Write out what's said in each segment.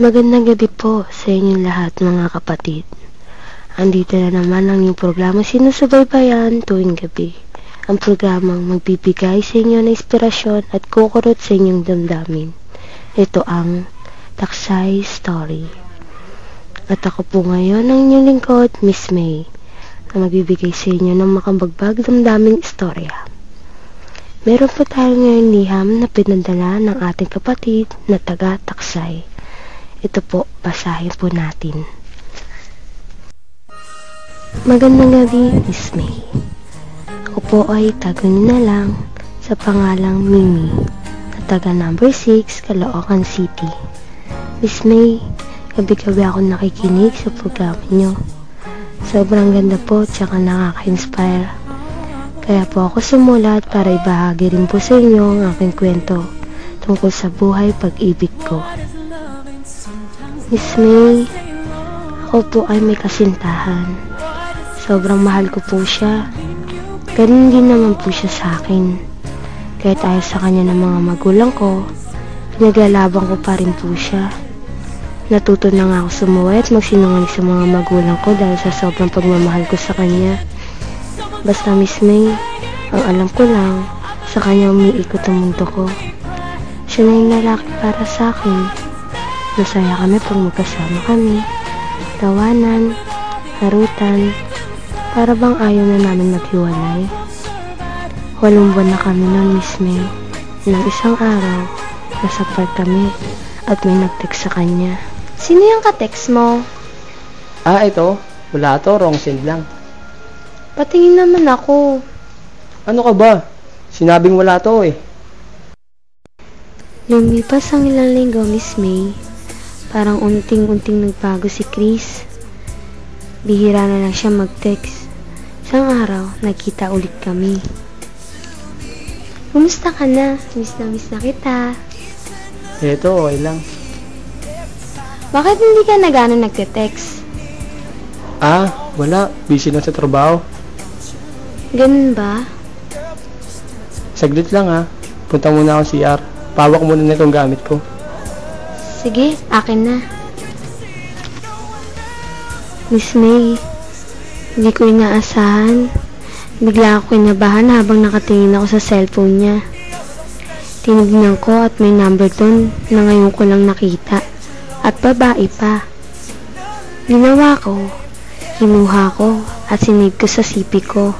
Magandang gabi po sa inyong lahat mga kapatid. Andito na naman ang inyong programa Sinusubaybayan tuwing gabi. Ang programang magbibigay sa inyo ng inspirasyon at kukurot sa inyong damdamin. Ito ang Taksay Story. At ako po ngayon ang inyong lingkod, Miss May, na magbibigay sa inyo ng makambagbag damdaming istorya. Meron po tayo ngayon liham na pinadala ng ating kapatid na taga Taksay. Ito po, basahin po natin. Magandang gabi, Miss May. Ako po ay tago niyo na lang sa pangalang Mimi, na taga number 6, Caloocan City. Miss May, gabi-gabi ako nakikinig sa programa niyo. Sobrang ganda po, tsaka nakaka-inspire. Kaya po ako sumulat para ibahagi rin po sa inyo ang aking kwento tungkol sa buhay pag-ibig ko. Miss May, ako po ay may kasintahan. Sobrang mahal ko po siya. Ganun din naman po siya sa akin. Kahit ayaw sa kanya ng mga magulang ko, pinaglalaban ko pa rin po siya. Natuto na nga ako sumuway at magsinungaling sa mga magulang ko dahil sa sobrang pagmamahal ko sa kanya. Basta Miss May, ang alam ko lang, sa kanya umiikot ang mundo ko. Siya na yung lalaki para sa akin. Masaya kami pag magkasama kami. Tawanan, harutan, para bang ayaw na namin maghiwalay. 8 buwan na kami noon, Miss May. Nang isang araw, nasa park kami at may nag-text sa kanya. Sino yung ka-text mo? Ito. Wala to, wrong send lang. Patingin naman ako. Ano ka ba? Sinabing wala to eh. Lumipas ang ilang linggo, Miss May. Parang unting-unting nagbago si Chris. Bihira na lang siya mag-text. Isang araw, nagkita ulit kami. Kumusta ka na? Miss na kita. Eto, okay lang. Bakit hindi ka na gano'n nagte-text? Wala. Busy lang sa trabaho. Ganun ba? Saglit lang Punta muna ako CR. Pawak muna na itong gamit ko. Sige, akin na. Miss May, hindi ko inaasahan. Bigla ako kinabahan habang nakatingin ako sa cellphone niya. Tinignan ko at may number doon na ngayon ko lang nakita. At babae pa. Ginawa ko, kinuha ko at sinave ko sa CP ko.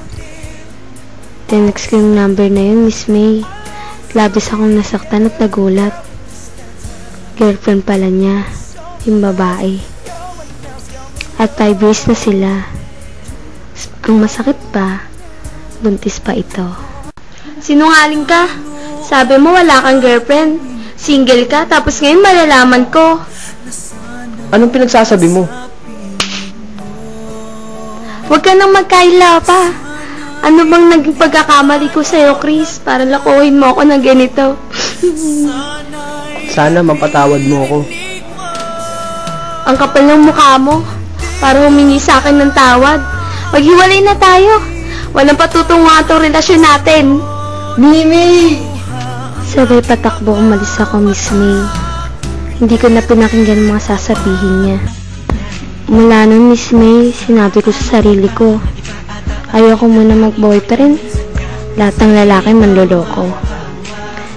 Tinext ko yung number na yun, Miss May. Labis akong nasaktan at nagulat. Girlfriend pala niya, yung babae. At 5 years na sila. Ang masakit pa, buntis pa ito. Sinungaling ka? Sabi mo wala kang girlfriend. Single ka, tapos ngayon malalaman ko. Anong pinagsasabi mo? Huwag ka nang magkaila pa. Ano bang naging pagkakamali ko sa'yo, Chris? Para lakuhin mo ako ng ganito. Sana mapatawad mo ako. Ang kapal ng mukha mo. Para humingi sa akin ng tawad. Maghiwalay na tayo. Walang patutunguhan itong relasyon natin. Mimi! Sabay patakbo umalis ako, Miss May. Hindi ko na pinakinggan mga sasabihin niya. Mula nun, Miss May, sinabi ko sa sarili ko, ayoko muna mag-boyfriend. Lahat ng lalaki manloloko.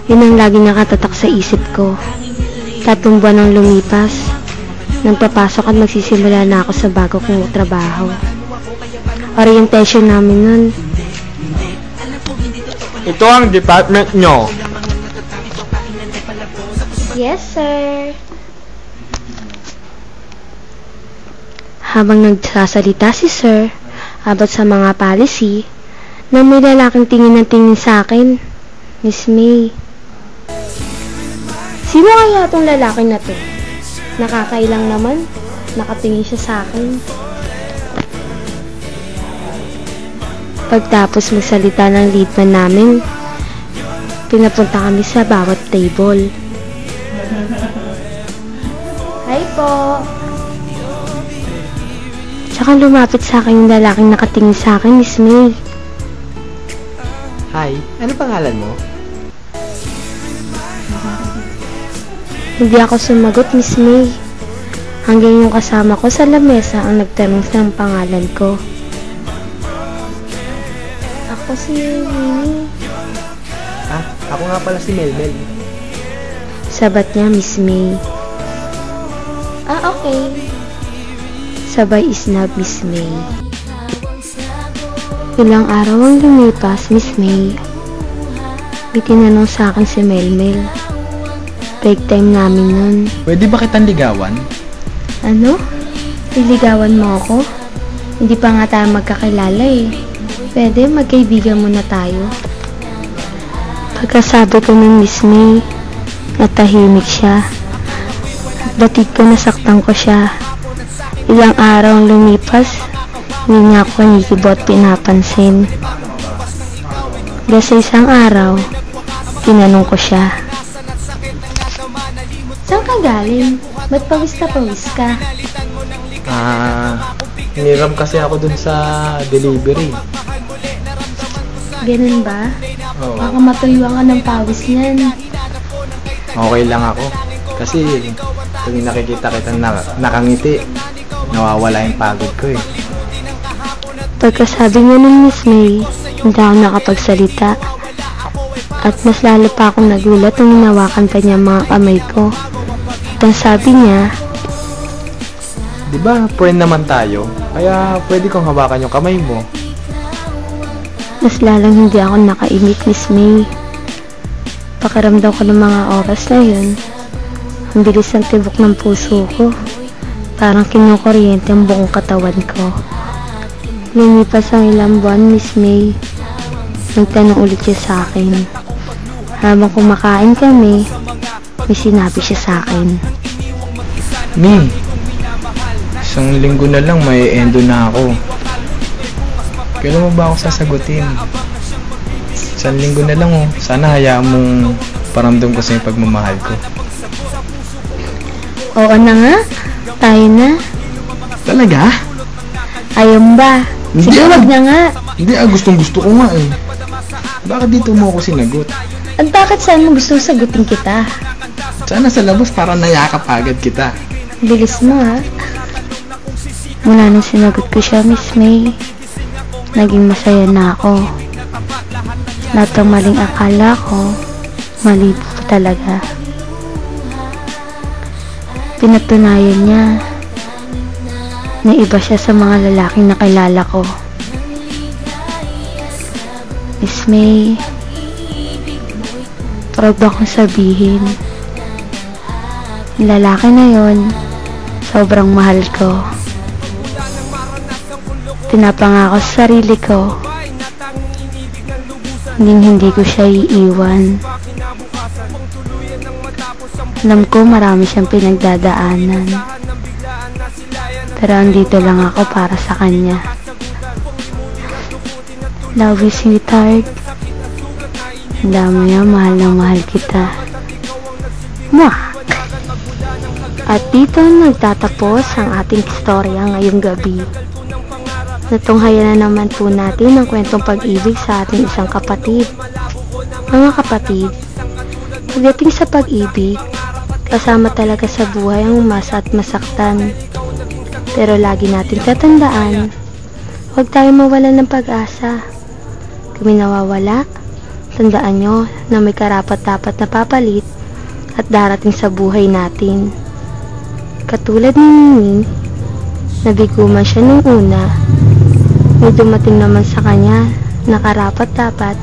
Yun ang lagi nakatatak sa isip ko. 3 buwan ang lumipas. Nang papasok at magsisimula na ako sa bago kong trabaho. Orientation namin nun. Ito ang department nyo. Yes, sir. Habang nagsasalita si Sir about sa mga policy, nang may lalaking tingin ng tingin sa akin, Miss May. Sino kaya itong lalaki na to? Nakakailang naman. Nakatingin siya sa akin. Pagtapos magsalita ng leadman namin, pinapunta kami sa bawat table. Hi po. Tsaka lumapit sa akin yung lalaking nakatingin sa akin, Miss May. Hi, ano pangalan mo? Hindi ako sumagot, Miss May. Hanggang yung kasama ko sa lamesa ang nagtanong ng pangalan ko. Ako si Mimi. Ako nga pala si Melmel. Sabat niya, Miss May. Okay. Sabay isnab, Miss May. Ilang araw ang lumipas, Miss May. May tinanong sa akin si Melmel. Break time namin nun. Pwede ba kitang ligawan? Ano? Liligawan mo ako? Hindi pa nga tayo magkakilala eh. Pwede magkaibigan muna tayo. Pagkasabi ko ng Miss May, natahimik siya. At batid ko nasaktan ko siya. Ilang araw ang lumipas, hindi niya ako kinikibo at pinapansin. Kasi isang araw, tinanong ko siya. Saan ka galing? Ba't pawis ka? Hiniram kasi ako dun sa delivery. Ganun ba? Oo. Baka matuyuan ka ng pawis niyan. Okay lang ako. Kasi tuwing nakikita kita nakangiti, nawawala yung pagod ko eh. Pagkasabi niya ng Miss May, hindi ako nakapagsalita. At mas lalo pa akong nagulat nung hinawakan pa niya mga kamay ko. At ang sabi niya, Di ba friend naman tayo? Kaya pwede kong hawakan yung kamay mo. mas lalang hindi ako nakaimik, Miss May. Pakiramdam ko ng mga oras na yun, ang bilis ng tibok ng puso ko. Parang kinukuryente ang buong katawan ko. Lumipas ang ilang buwan, Miss May. Nagtanong ulit siya sa akin. Habang kumakain kami, may sinabi siya sa akin. Mi, isang linggo na lang may endo na ako. Kailan mo ba ako sasagutin? Isang linggo na lang oh. Sana hayaan mong paramdam ko sa yung pagmamahal ko. Oo na nga, tayo na. Talaga? Ayaw mo ba? Hindi, Sige, wag na nga. Hindi gustong gusto ko nga eh. Bakit dito mo ako sinagot? At bakit saan mo gusto sagutin kita? Sana sa labas para nayakap agad kita. Bilis mo ha. Mula nang sinagot ko siya, Miss May, naging masaya na ako. Lahat ng maling akala ko, mali po talaga. Pinatunayan niya na iba siya sa mga lalaking nakilala ko. Miss May, proud akong sabihin, yung lalaki na yon, sobrang mahal ko. Pinapangako sa sarili ko, hindi ko siya iiwan. Alam ko marami siyang pinagdadaanan, pero andito lang ako para sa kanya. Love you, sweetheart. Tanda mo yan, mahal na mahal kita. Mwah! At dito nagtatapos ang ating istorya ngayong gabi. Natunghayan na naman po natin ang kwentong pag-ibig sa ating isang kapatid. Mga kapatid, pagdating sa pag-ibig, kasama talaga sa buhay ang umasa at masaktan. Pero lagi natin tatandaan, huwag tayo mawalan ng pag-asa. Kung nawawala, tandaan nyo na may karapat-dapat na papalit at darating sa buhay natin. Katulad ni Mimi, nabigo man siya nung una, may dumating naman sa kanya na karapat-dapat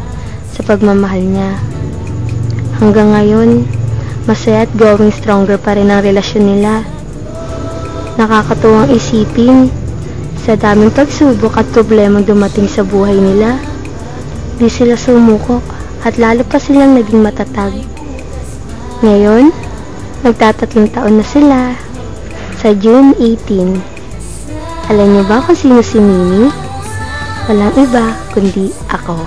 sa pagmamahal niya. Hanggang ngayon, masaya at growing stronger pa rin ang relasyon nila. Nakakatuwang isipin, sa daming pagsubok at problemang dumating sa buhay nila, di sila sumuko at lalo pa silang naging matatag. Ngayon, magtatatlong taon na sila sa June 18. Alam niyo ba kung sino si Mimi? Walang iba kundi ako.